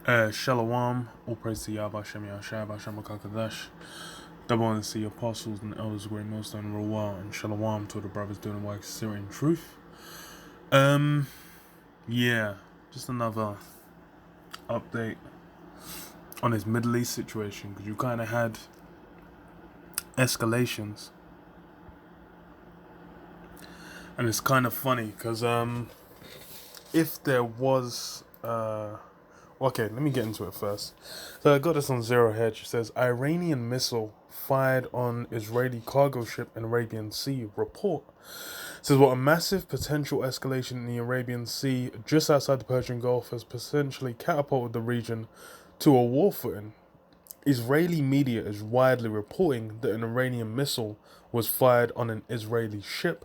Shalom, all praise to Yahweh Shem Yahshua, Hashem HaKadosh. Double honor to the apostles and elders of Great Millstone Roa, and Shalom to the brothers doing the work of Syrian truth. Yeah, just another update on this Middle East situation, because you kind of had escalations. And it's kind of funny, because if there was... Okay, let me get into it first. So I got this on Zero Hedge. It says, Iranian missile fired on Israeli cargo ship in Arabian Sea. Report. It says, what a massive potential escalation in the Arabian Sea just outside the Persian Gulf has potentially catapulted the region to a war footing. Israeli media is widely reporting that an Iranian missile was fired on an Israeli ship,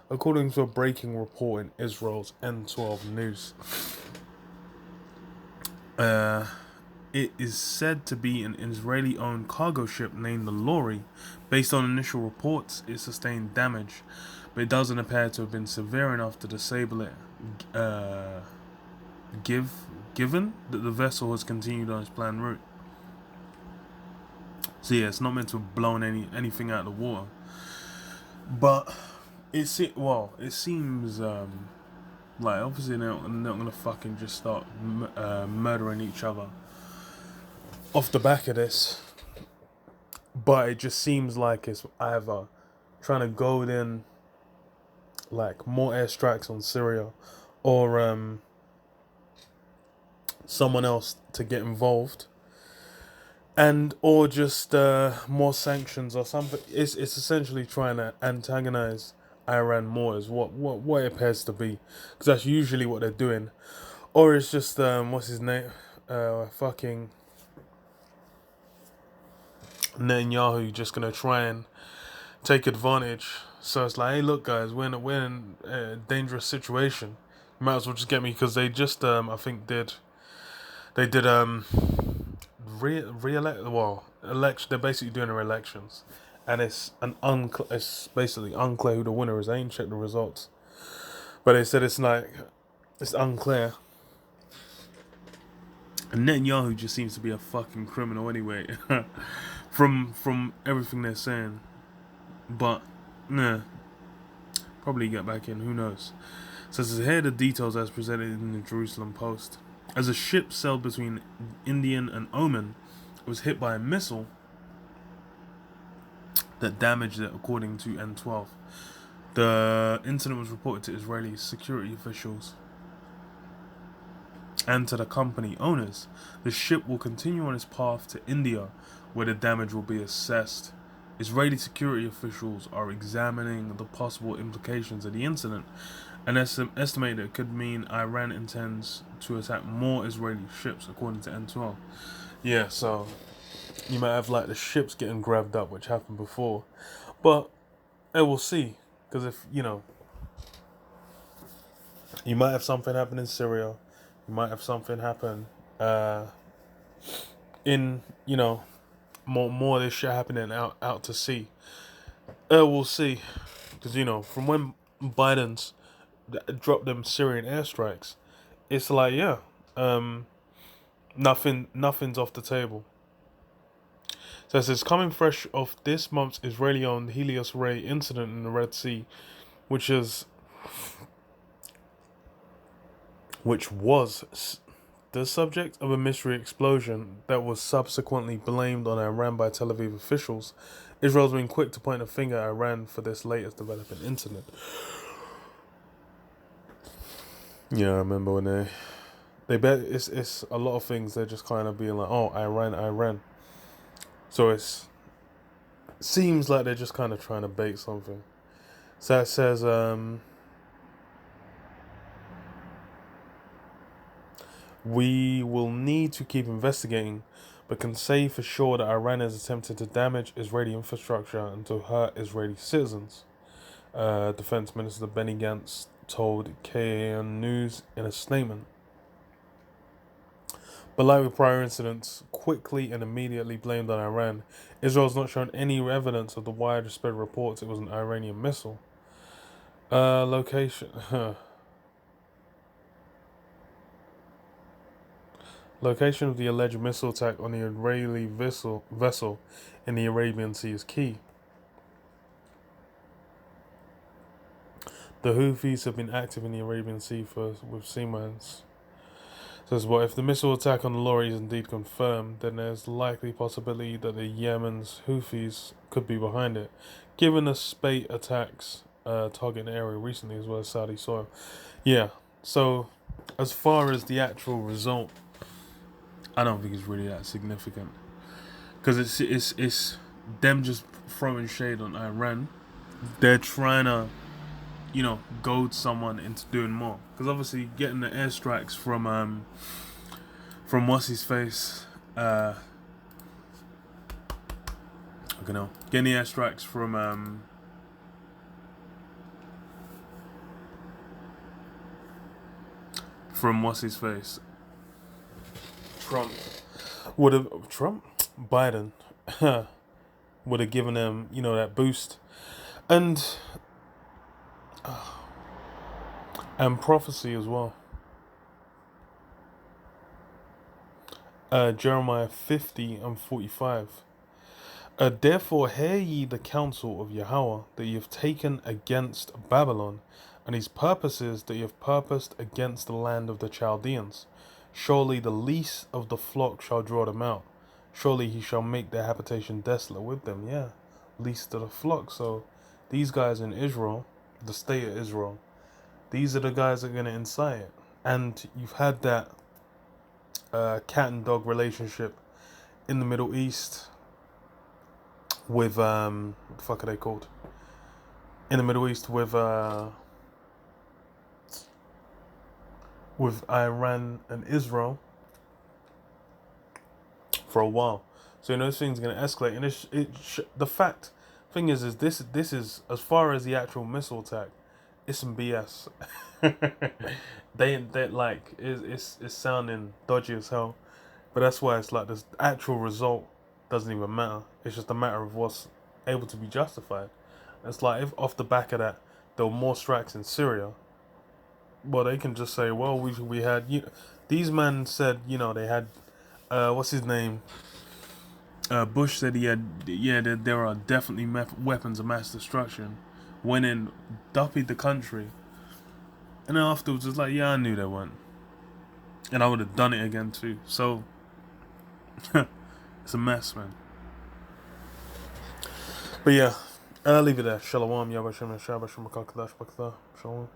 according to a breaking report in Israel's N12 news. It is said to be an Israeli-owned cargo ship named the Lori. Based on initial reports, it sustained damage, but it doesn't appear to have been severe enough to disable it, given that the vessel has continued on its planned route. So yeah, it's not meant to have blown anything out of the water. But it seems like obviously they're not gonna fucking just start murdering each other off the back of this. But it just seems like it's either trying to goad in like more airstrikes on Syria, or someone else to get involved, and or just more sanctions or something. It's essentially trying to antagonize Iran more, is what it appears to be, because that's usually what they're doing. Or it's just what's his name, fucking Netanyahu, just gonna try and take advantage. So it's like, hey, look, guys, we're in a dangerous situation. You might as well just get me, because they just I think did election. They're basically doing their elections, and it's basically unclear who the winner is. I ain't checked the results, but they said it's unclear. And Netanyahu just seems to be a fucking criminal anyway, from everything they're saying. But nah, probably get back in. Who knows? So this is here the details as presented in the Jerusalem Post. As a ship sailed between Indian and Oman, it was hit by a missile that damaged it, according to N12. The incident was reported to Israeli security officials and to the company owners. The ship will continue on its path to India, where the damage will be assessed. Israeli security officials are examining the possible implications of the incident, and estimate it could mean Iran intends to attack more Israeli ships, according to N12. Yeah, so you might have like the ships getting grabbed up, which happened before, but we'll see. Because if you might have something happen in Syria, you might have something happen in more of this shit happening out to sea. We'll see, because from when Biden's dropped them Syrian airstrikes, it's like nothing's off the table. So it says, coming fresh off this month's Israeli-owned Helios Ray incident in the Red Sea, which was the subject of a mystery explosion that was subsequently blamed on Iran by Tel Aviv officials. Israel's been quick to point a finger at Iran for this latest developing incident. Yeah, I remember when they bet it's a lot of things. They're just kind of being like, oh, Iran. So it seems like they're just kind of trying to bait something. So it says, we will need to keep investigating, but can say for sure that Iran has attempted to damage Israeli infrastructure and to hurt Israeli citizens. Defense Minister Benny Gantz told KAN News in a statement. But like with prior incidents, quickly and immediately blamed on Iran, Israel has not shown any evidence of the widespread reports it was an Iranian missile. Location. Location of the alleged missile attack on the Israeli vessel in the Arabian Sea is key. The Houthis have been active in the Arabian Sea with seamounts. Says, well, if the missile attack on the lorry is indeed confirmed, then there's likely possibility that the Yemen's Houthis could be behind it, given the spate attacks targeting the area recently as well as Saudi soil. Yeah, so as far as the actual result, I don't think it's really that significant, because it's them just throwing shade on Iran. They're trying to, goad someone into doing more, because obviously getting the airstrikes from what's his face, getting the airstrikes from what's his face, Biden would have given them, that boost, and prophecy as well. Jeremiah 50:45. Therefore hear ye the counsel of Yahweh that ye have taken against Babylon, and his purposes that ye have purposed against the land of the Chaldeans. Surely the least of the flock shall draw them out. Surely he shall make their habitation desolate with them. Yeah, least of the flock. So these guys in Israel, the state of Israel, these are the guys that are going to incite it. And you've had that cat and dog relationship in the Middle East with what the fuck are they called? In the Middle East with Iran and Israel for a while. So this thing's gonna escalate, and the thing is this is, as far as the actual missile attack, it's some BS. they like it's sounding dodgy as hell, but that's why it's like this actual result doesn't even matter. It's just a matter of what's able to be justified. It's like if off the back of that there were more strikes in Syria, well, they can just say, well, we had these men said they had what's his name, Bush said he had, that there are definitely weapons of mass destruction, went in, duppied the country, and then afterwards it's like, yeah, I knew they weren't, and I would have done it again too. So it's a mess, man. But yeah, I'll leave it there. Shalom, Yabashim, Shabashim, Shalom.